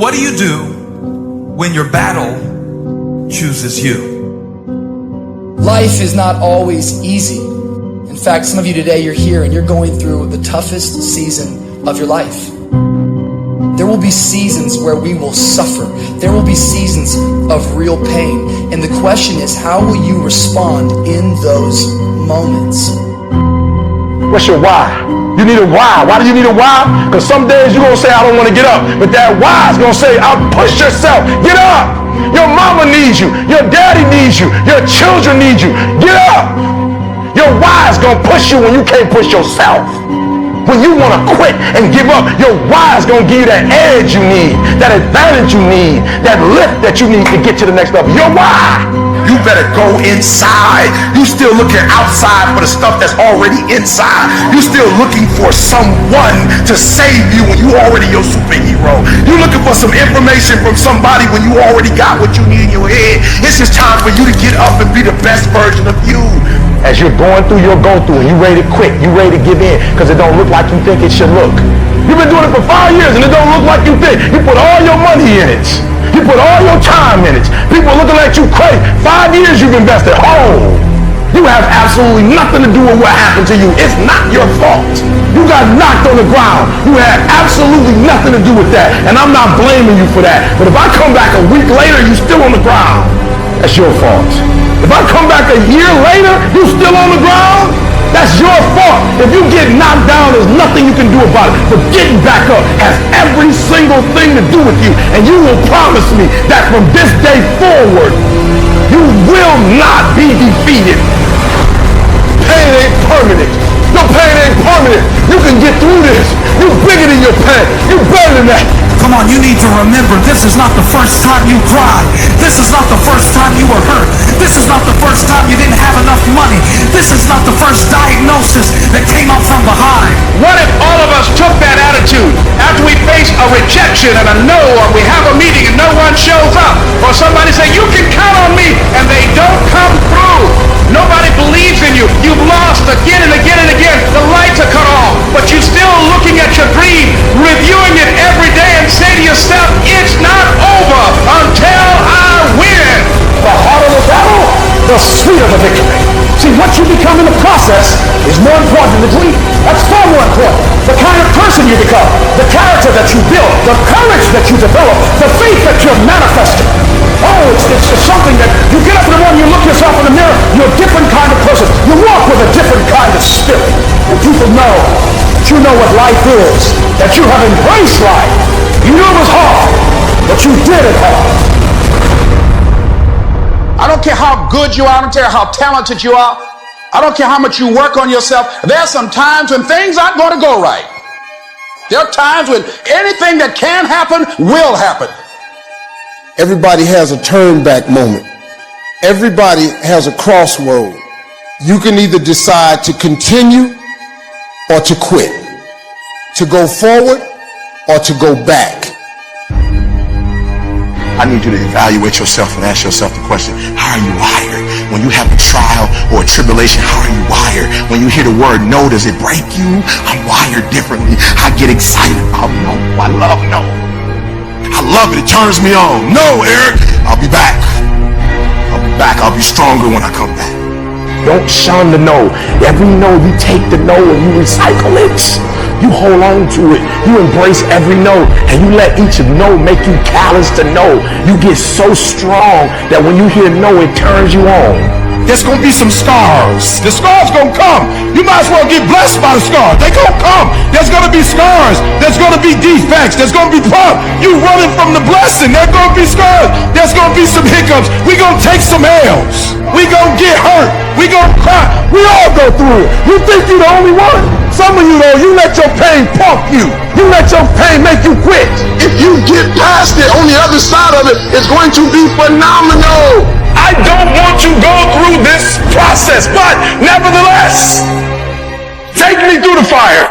What do you do when your battle chooses you? Life is not always easy. In fact, some of you today, you're here and you're going through the toughest season of your life. There will be seasons where we will suffer. There will be seasons of real pain. And the question is, how will you respond in those moments? What's your why? You need a why. Why do you need a why? Because some days you're going to say, I don't want to get up. But that why is going to say, I'll push yourself. Get up. Your mama needs you. Your daddy needs you. Your children need you. Get up. Your why is going to push you when you can't push yourself. When you want to quit and give up, your why is going to give you that edge you need, that advantage you need, that lift that you need to get to the next level. Your why. You better go inside. You still looking outside for the stuff that's already inside. You still looking for someone to save you when you already your superhero. You looking for some information from somebody when you already got what you need in your head. It's just time for you to get up and be the best version of you. As you're going through your go-through and you ready to quit, you ready to give in because it don't look like you think it should look. You've been doing it for 5 years and it don't look like you think. You put all your money in it. You put all your time in it. People are looking at you crazy. 5 years you've invested. Oh, you have absolutely nothing to do with what happened to you. It's not your fault. You got knocked on the ground. You had absolutely nothing to do with that. And I'm not blaming you for that. But if I come back a week later, you're still on the ground. That's your fault. If I come back a year later, you still on the ground, that's your fault. If you get knocked down, there's nothing you can do about it. But getting back up has every single thing to do with you. And you will promise me that from this day forward, you will not be defeated. Pain ain't permanent. Your pain ain't permanent. You can get through this. You're bigger than your pain. You're better than that. Come on, you need to remember, this is not the first time you cried. This is not the first time you were hurt. This is not the first time you didn't have enough money. This is not the first diagnosis that came up from behind. What if all of us took that attitude after we face a rejection and a no, or we have a meeting and no one shows up, or somebody say, you can count on me, and they don't come through. Nobody believes in you. You've lost again and again and again. The lights are cut off, but you're still looking at your dream, reviewing it every day, and say to yourself, it's not over until I win. The harder the battle, the sweeter the victory. See, what you become in the process is more important than the dream. That's far more important. The kind of person you become, the character that you build, the courage that you develop, the faith that you're manifesting. Oh, it's something that you get up in the morning, you look yourself in the mirror, you're a different kind of person. You walk with a different kind of spirit. And people know that you know what life is, that you have embraced life. You knew it was hard, but you did it hard. I don't care how good you are. I don't care how talented you are. I don't care how much you work on yourself. There are some times when things aren't going to go right. There are times when anything that can happen will happen. Everybody has a turn back moment. Everybody has a crossroad. You can either decide to continue or to quit, to go forward or to go back. I need you to evaluate yourself and ask yourself the question, how are you wired? When you have a trial or a tribulation, how are you wired? When you hear the word no, does it break you? I'm wired differently. I get excited about no. I love no. I love it. It turns me on. No, Eric, I'll be back. I'll be back. I'll be stronger when I come back. Don't shun the no. Every no, you take the no and you recycle it. You hold on to it. You embrace every no, and you let each no make you callous to no. You get so strong that when you hear no, it turns you on. There's going to be some scars. The scars going to come. You might as well get blessed by the scars. They going to come. There's going to be scars. There's going to be defects. There's going to be problems. You running from the blessing. There's going to be scars. There's going to be some hiccups. We going to take some L's. We going to get hurt. We going to cry. We all go through it. You think you're the only one? Some of you, though, you let your pain pump you. You let your pain make you quit. If you get past it, on the other side of it, it's going to be phenomenal. I don't want to go through this process, but nevertheless, take me through the fire.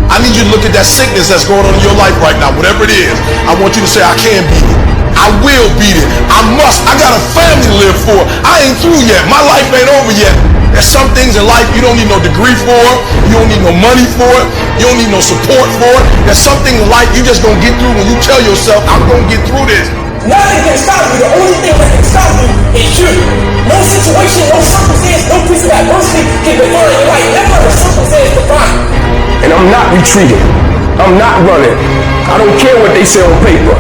I need you to look at that sickness that's going on in your life right now, whatever it is. I want you to say, I can beat it. I will beat it. I must. I got a family to live for. I ain't through yet. My life ain't over yet. There's some things in life you don't need no degree for. You don't need no money for it. You don't need no support for it. There's some things in life you just gonna get through when you tell yourself, I'm gonna get through this. Nothing can stop you. The only thing that can stop you is you. No situation, no circumstance, no piece of adversity can define your life. Never a circumstance define. And I'm not retreating. I'm not running. I don't care what they say on paper.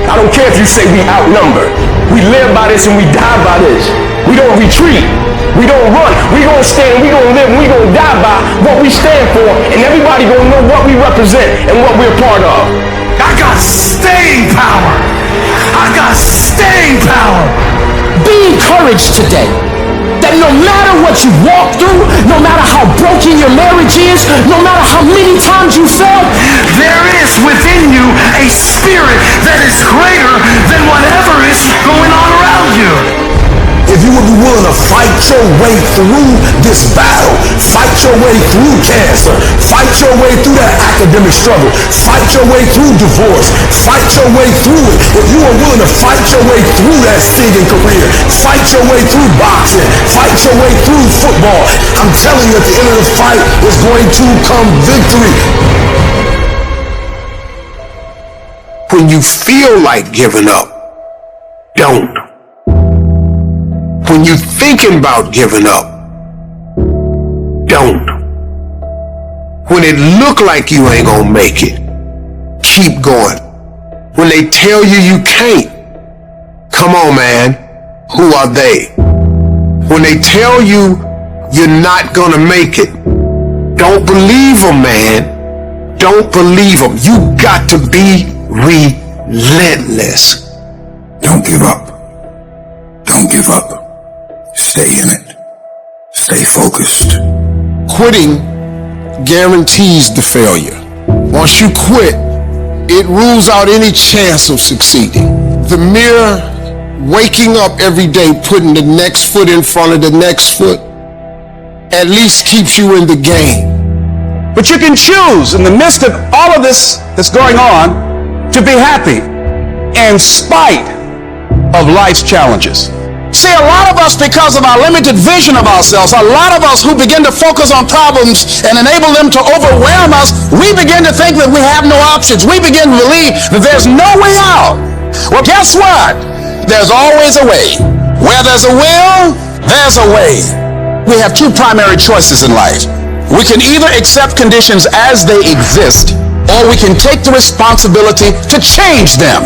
I don't care if you say we outnumbered. We live by this and we die by this. We don't retreat. We don't run. We gonna stand. We gonna live. We gonna die by what we stand for. And everybody gonna know what we represent and what we're part of. I got staying power. I got staying power. Be encouraged today that no matter what you walk through, no matter how broken your marriage is, no matter how many times you fell, There is within you a spirit that is greater than whatever is going on around you. If you would be willing to fight your way through this battle, fight your way through cancer, fight your way through that academic struggle, fight your way through divorce, fight your way through it. If you are willing to fight your way through that singing career, fight your way through boxing, fight your way through football, I'm telling you at the end of the fight is going to come victory. When you feel like giving up, don't. When you're thinking about giving up, don't. When it look like you ain't gonna make it, keep going. When they tell you you can't, come on, man, who are they? When they tell you you're not gonna make it, don't believe them, man. Don't believe them. You got to be relentless. Don't give up. Don't give up. Stay in it. Stay focused. Quitting guarantees the failure. Once you quit, it rules out any chance of succeeding. The mere waking up every day, putting the next foot in front of the next foot, at least keeps you in the game. But you can choose in the midst of all of this that's going on to be happy in spite of life's challenges. See, a lot of us, because of our limited vision of ourselves, a lot of us who begin to focus on problems and enable them to overwhelm us, we begin to think that we have no options. We begin to believe that there's no way out. Well, guess what? There's always a way. Where there's a will, there's a way. We have two primary choices in life. We can either accept conditions as they exist, or we can take the responsibility to change them.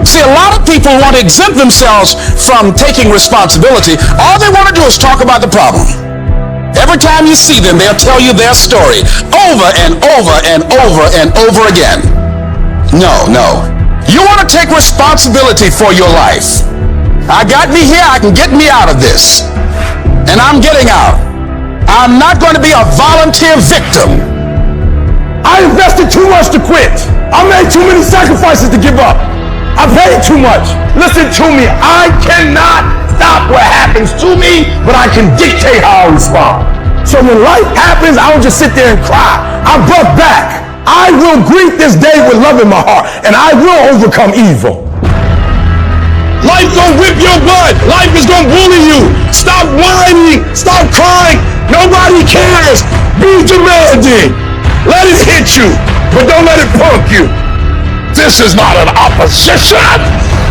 See, a lot of people want to exempt themselves from taking responsibility. All they want to do is talk about the problem. Every time you see them, they'll tell you their story over and over and over and over again. No. You want to take responsibility for your life. I got me here, I can get me out of this. And I'm getting out. I'm not going to be a volunteer victim. I invested too much to quit. I made too many sacrifices to give up. I paid too much. Listen to me. I cannot stop what happens to me, but I can dictate how I respond. So when life happens, I don't just sit there and cry. I buck back. I will greet this day with love in my heart, and I will overcome evil. Life gonna whip your butt. Life is gonna bully you. Stop whining. Stop crying. Nobody cares. Be demanding. Let it hit you, but don't let it punk you. This is not an opposition.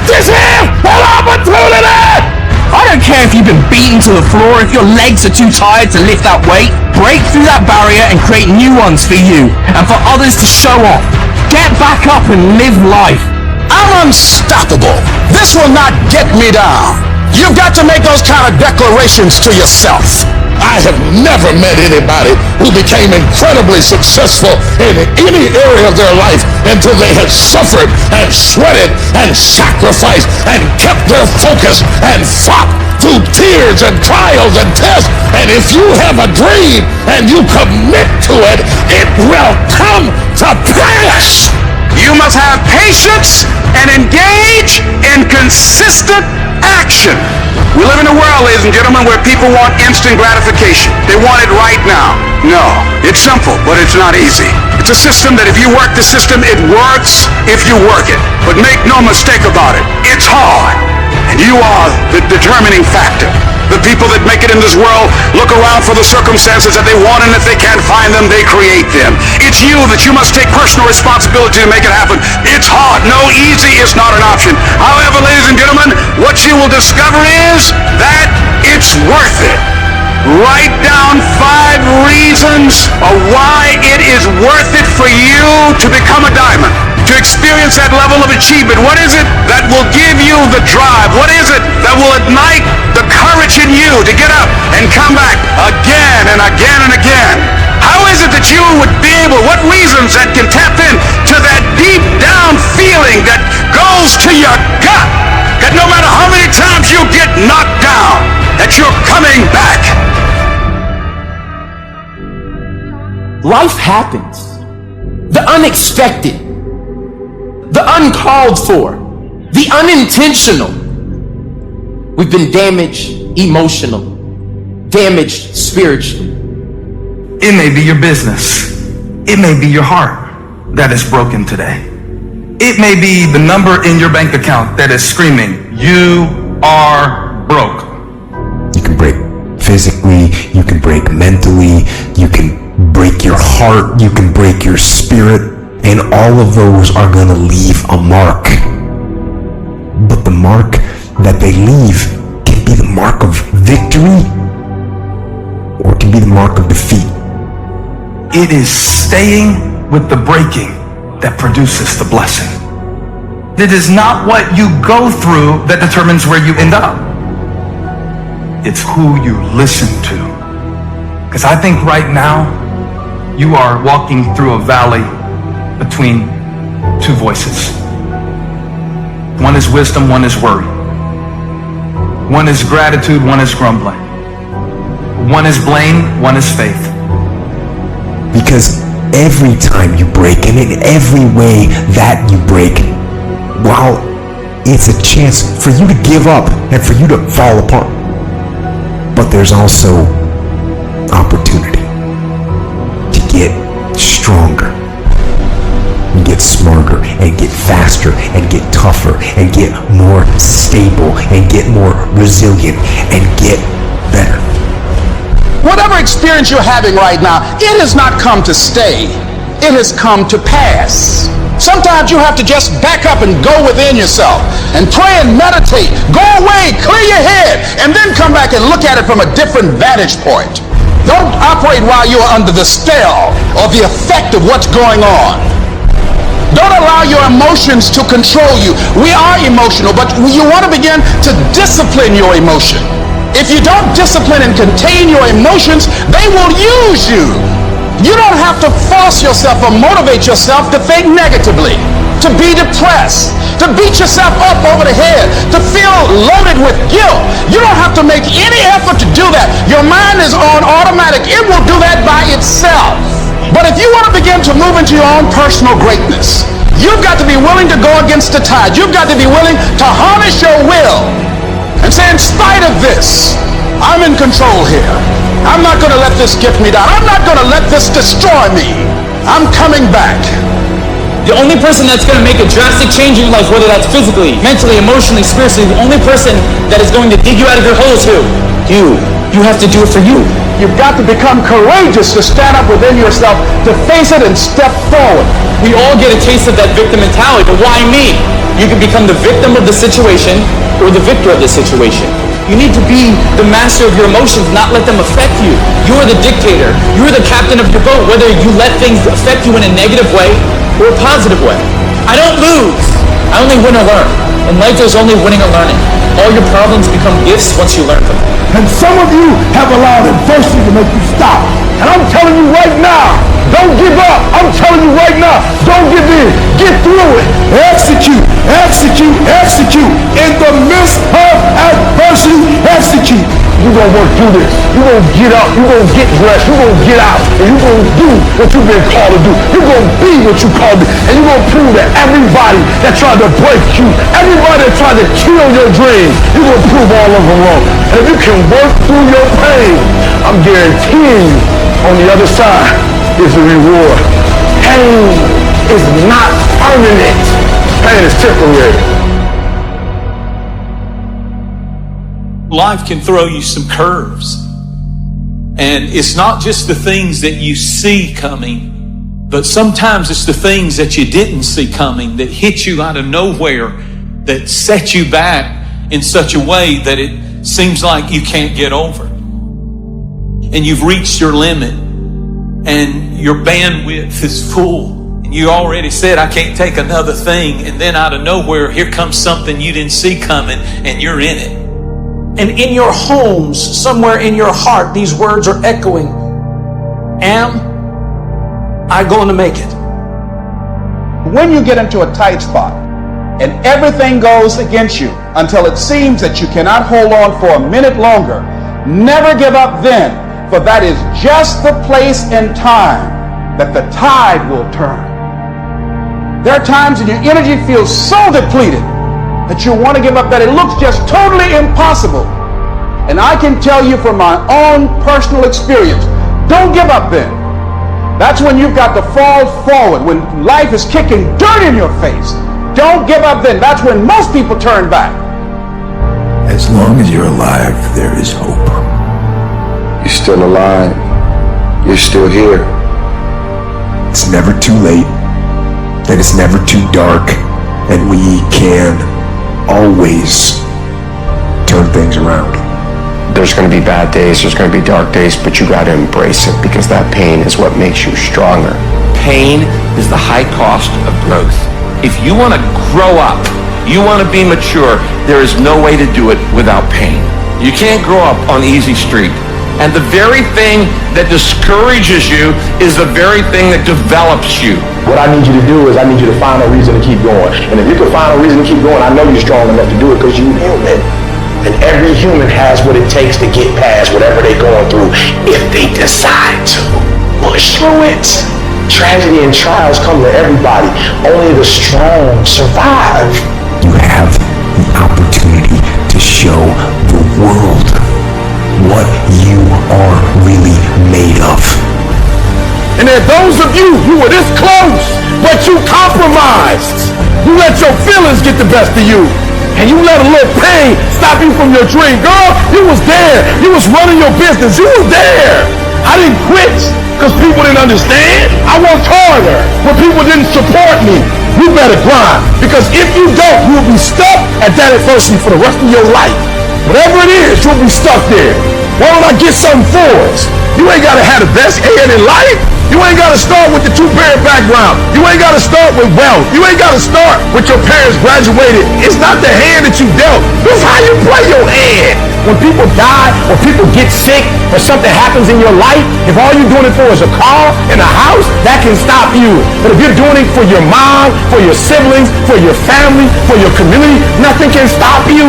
This is an opportunity. I don't care if you've been beaten to the floor, if your legs are too tired to lift that weight. Break through that barrier and create new ones for you and for others to show off. Get back up and live life. I'm unstoppable. This will not get me down. You've got to make those kind of declarations to yourself. I have never met anybody who became incredibly successful in any area of their life until they had suffered and sweated and sacrificed and kept their focus and fought through tears and trials and tests. And if you have a dream and you commit to it, it will come to pass. You must have patience and engage in consistent action. We live in a world, ladies and gentlemen, where people want instant gratification. They want it right now. No, it's simple, but it's not easy. It's a system that if you work the system, it works if you work it. But make no mistake about it, it's hard. And you are the determining factor. The people that make it in this world look around for the circumstances that they want, and if they can't find them, they create them. It's you that you must take personal responsibility to make it happen. It's hard. No, easy is not an option. However, ladies and gentlemen, what you will discover is that it's worth it. Write down 5 reasons of why it is worth it for you to become a diamond, to experience that level of achievement. What is it that will give you the drive? What is it that will ignite the courage in you to get up and come back again and again and again? How is it that you would be able, what reasons that can tap in to that deep down feeling that goes to your gut, that no matter how many times you get knocked down, that you're coming back? Life happens. The unexpected, the uncalled for, the unintentional. We've been damaged emotionally, damaged spiritually. It may be your business. It may be your heart that is broken today. It may be the number in your bank account that is screaming, you are broke. You can break physically, you can break mentally, you can break your heart, you can break your spirit, and all of those are going to leave a mark. But the mark that they leave can be the mark of victory, or it can be the mark of defeat. It is staying with the breaking that produces the blessing. It is not what you go through that determines where you end up. It's who you listen to. Because I think right now, you are walking through a valley between 2 voices. One is wisdom, one is worry. One is gratitude, one is grumbling. One is blame, one is faith. Because every time you break, and in every way that you break, while it's a chance for you to give up and for you to fall apart, but there's also opportunity to get stronger and get smarter and get faster and get tougher and get more stable and get more resilient and get better. Whatever experience you're having right now, it has not come to stay. It has come to pass. Sometimes you have to just back up and go within yourself and pray and meditate. Go away, clear your head, and then come back and look at it from a different vantage point. Don't operate while you're under the spell or the effect of what's going on. Don't allow your emotions to control you. We are emotional, but you want to begin to discipline your emotion. If you don't discipline and contain your emotions, they will use you. You don't have to force yourself or motivate yourself to think negatively, to be depressed, to beat yourself up over the head, to feel loaded with guilt. You don't have to make any effort to do that. Your mind is on automatic. It will do that by itself. But if you want to begin to move into your own personal greatness, you've got to be willing to go against the tide. You've got to be willing to harness your will and say, in spite of this, I'm in control here. I'm not going to let this get me down. I'm not going to let this destroy me. I'm coming back. The only person that's going to make a drastic change in your life, whether that's physically, mentally, emotionally, spiritually, the only person that is going to dig you out of your hole is who? You. You have to do it for you. You've got to become courageous to stand up within yourself, to face it and step forward. We all get a taste of that victim mentality, but why me? You can become the victim of the situation or the victor of the situation. You need to be the master of your emotions, not let them affect you. You are the dictator. You are the captain of your boat, whether you let things affect you in a negative way or a positive way. I don't lose. I only win or learn. In life, there's only winning or learning. All your problems become gifts once you learn from them. And some of you have allowed adversity to make you stop. And I'm telling you right now, don't give up. I'm telling you right now, don't give in. Get through it. Execute, execute, execute in the midst of adversity. adversity, that's the key. You're going to work through this. You're going to get up. You're going to get dressed. You're going to get out. And you're going to do what you've been called to do. You're going to be what you called to be. And you're going to prove that everybody that tried to break you, everybody that tried to kill your dreams, you're going to prove all of them wrong. And if you can work through your pain, I'm guaranteeing you on the other side is a reward. Pain is not permanent. Pain is temporary. Life can throw you some curves. And it's not just the things that you see coming, but sometimes it's the things that you didn't see coming that hit you out of nowhere, that set you back in such a way that it seems like you can't get over. And you've reached your limit and your bandwidth is full. And you already said, I can't take another thing. And then out of nowhere, here comes something you didn't see coming and you're in it. And in your homes, somewhere in your heart, these words are echoing. Am I going to make it? When you get into a tight spot and everything goes against you until it seems that you cannot hold on for a minute longer, never give up then, for that is just the place and time that the tide will turn. There are times when your energy feels so depleted that you want to give up, that it looks just totally impossible. And I can tell you from my own personal experience, don't give up then. That's when you've got to fall forward, when life is kicking dirt in your face. Don't give up then. That's when most people turn back. As long as you're alive, there is hope. You're still alive. You're still here. It's never too late, and it's never too dark, and we can always turn things around. There's going to be bad days, there's going to be dark days, but you got to embrace it, because that pain is what makes you stronger. Pain is the high cost of growth. If you want to grow up, you want to be mature, there is no way to do it without pain. You can't grow up on easy street. And the very thing that discourages you is the very thing that develops you. What I need you to do is I need you to find a reason to keep going. And if you can find a reason to keep going, I know you're strong enough to do it because you're human. And every human has what it takes to get past whatever they're going through if they decide to push through it. Tragedy and trials come to everybody. Only the strong survive. You have the opportunity to show the world what you are really made of. And there are those of you who were this close, but you compromised. You let your feelings get the best of you. And you let a little pain stop you from your dream. Girl, you was there. You was running your business. You was there. I didn't quit because people didn't understand. I worked harder when people didn't support me. You better grind, because if you don't, you'll be stuck at that adversity for the rest of your life. Whatever it is, you'll be stuck there. Why don't I get something for us? You ain't got to have the best hand in life. You ain't got to start with the two-parent background. You ain't got to start with wealth. You ain't got to start with your parents graduated. It's not the hand that you dealt. It's how you play your hand. When people die, or people get sick, or something happens in your life, if all you're doing it for is a car and a house, that can stop you. But if you're doing it for your mom, for your siblings, for your family, for your community, nothing can stop you.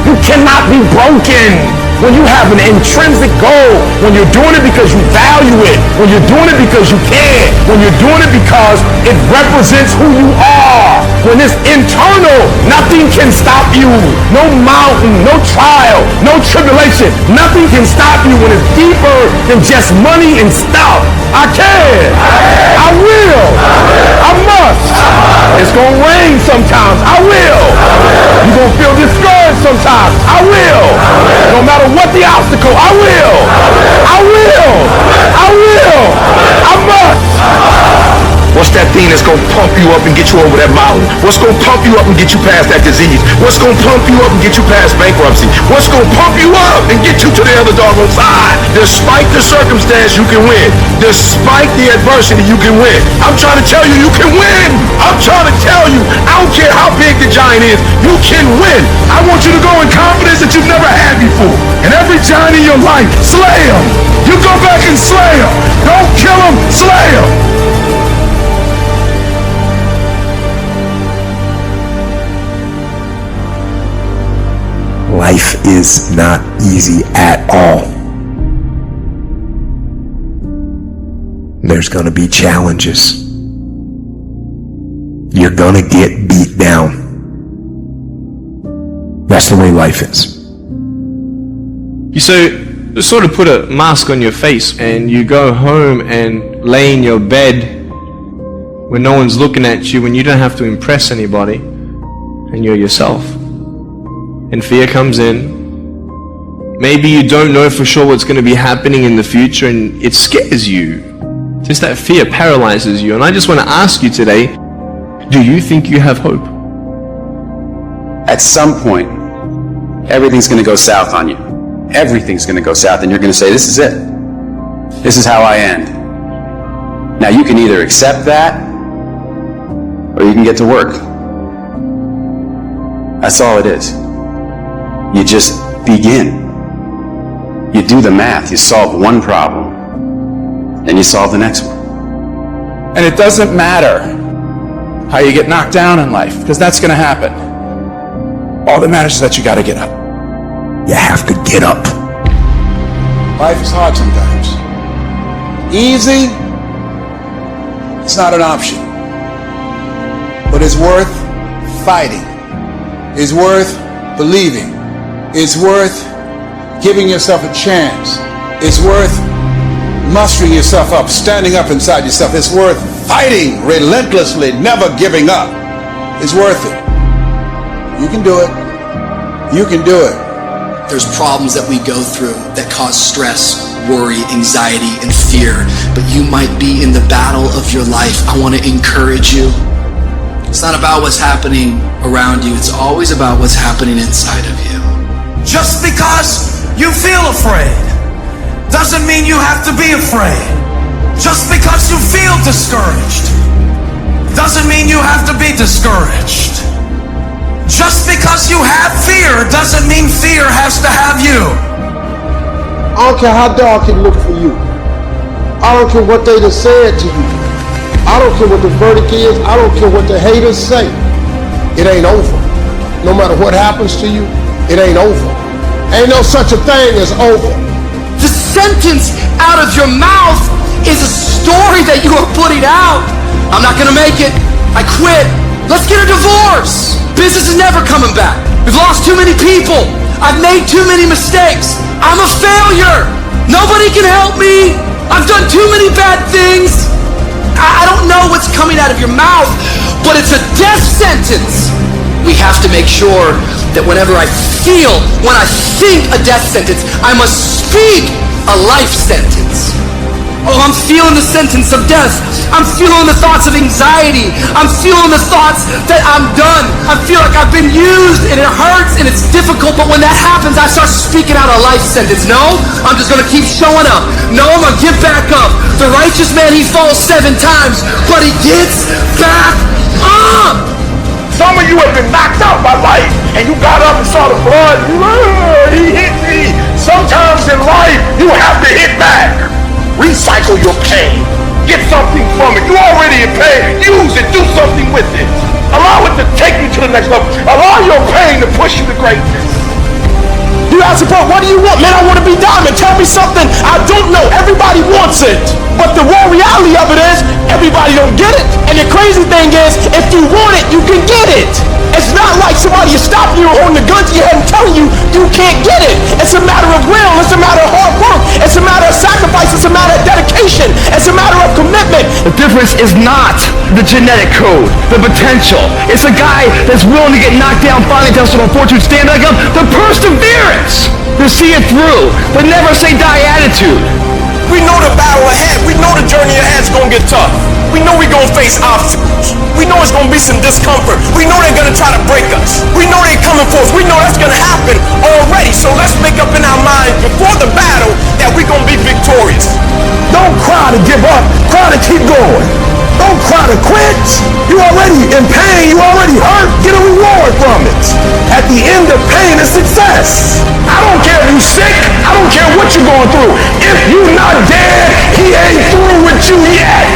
You cannot be broken. When you have an intrinsic goal, when you're doing it because you value it, when you're doing it because you can, when you're doing it because it represents who you are, when it's internal, nothing can stop you. No mountain, no trial, no tribulation, nothing can stop you when it's deeper than just money and stuff. I can, I will, I must. It's gonna rain sometimes, I will. You're gonna feel discouraged sometimes, I will. No matter what the obstacle, I will. I will. I will. I must. What's that thing that's gonna pump you up and get you over that mountain? What's gonna pump you up and get you past that disease? What's gonna pump you up and get you past bankruptcy? What's gonna pump you up and get you to the other doggone side? Despite the circumstance, you can win. Despite the adversity, you can win. I'm trying to tell you, you can win. I'm trying to tell you, I don't care how big the giant is, you can win. I want you to go in confidence that you've never had before. And every giant in your life, slay him. You go back and slay him. Don't kill him, slay him. Life is not easy at all. There's gonna be challenges. You're gonna get beat down. That's the way life is. You sort of put a mask on your face and you go home and lay in your bed when no one's looking at you, when you don't have to impress anybody, and you're yourself. And fear comes in. Maybe you don't know for sure what's going to be happening in the future, and it scares you. Just that fear paralyzes you. And I just want to ask you today, do you think you have hope? At some point, everything's going to go south on you. Everything's going to go south, and you're going to say, this is it. This is how I end. Now, you can either accept that, or you can get to work. That's all it is. You just begin. You do the math. You solve one problem, and you solve the next one. And it doesn't matter how you get knocked down in life, because that's going to happen. All that matters is that you got to get up. You have to get up. Life is hard sometimes. Easy, it's not an option. But it's worth fighting. It's worth believing. It's worth giving yourself a chance. It's worth mustering yourself up, standing up inside yourself. It's worth fighting relentlessly, never giving up. It's worth it. You can do it. You can do it. There's problems that we go through that cause stress, worry, anxiety, and fear. But you might be in the battle of your life. I want to encourage you. It's not about what's happening around you. It's always about what's happening inside of you. Just because you feel afraid doesn't mean you have to be afraid. Just because you feel discouraged doesn't mean you have to be discouraged. Just because you have fear doesn't mean fear has to have you. I don't care how dark it looked for you. I don't care what they just said to you. I don't care what the verdict is. I don't care what the haters say. It ain't over. No matter what happens to you, it ain't over. Ain't no such a thing as over. The sentence out of your mouth is a story that you are putting out. I'm not gonna make it. I quit. Let's get a divorce. Business is never coming back. We've lost too many people. I've made too many mistakes. I'm a failure. Nobody can help me. I've done too many bad things. I don't know what's coming out of your mouth, but it's a death sentence. We have to make sure that whenever I think a death sentence, I must speak a life sentence. Oh, I'm feeling the sentence of death. I'm feeling the thoughts of anxiety. I'm feeling the thoughts that I'm done. I feel like I've been used and it hurts and it's difficult, but when that happens, I start speaking out a life sentence. No, I'm just gonna keep showing up. No, I'm gonna get back up. The righteous man, he falls 7 times, but he gets back up. Some of you have been knocked out by life, and you got up and saw the blood. He hit me. Sometimes in life, you have to hit back. Recycle your pain. Get something from it. You already in pain. Use it. Do something with it. Allow it to take you to the next level. Allow your pain to push you to greatness. You ask support, what do you want? Man, I want to be diamond. Tell me something I don't know. Everybody wants it. But the raw reality of it is, everybody don't get it. And the crazy thing is, if you want it, you can get it. It's not like somebody is stopping you on the gun to your head and telling you you can't get it. It's a matter of will. It's a matter of hard work. It's a matter of sacrifice. It's a matter of dedication. It's a matter of commitment. The difference is not the genetic code, the potential. It's a guy that's willing to get knocked down, finally tested on fortune, stand back up, the perseverance to see it through, the never say die attitude. We know the battle ahead. We know the journey ahead is going to get tough. We know we're going to face obstacles. We know it's going to be some discomfort. We know they're going to try to break us. We know they're coming for us. We know that's going to happen already. So let's make up in our mind before the battle that we're going to be victorious. Don't cry to give up. Cry to keep going. Don't cry to quit. You already in pain. You already hurt. Get a reward from it. At the end of pain is success. I don't care if you're sick. I don't care what you're going through. If you're not dead, he ain't through with you yet.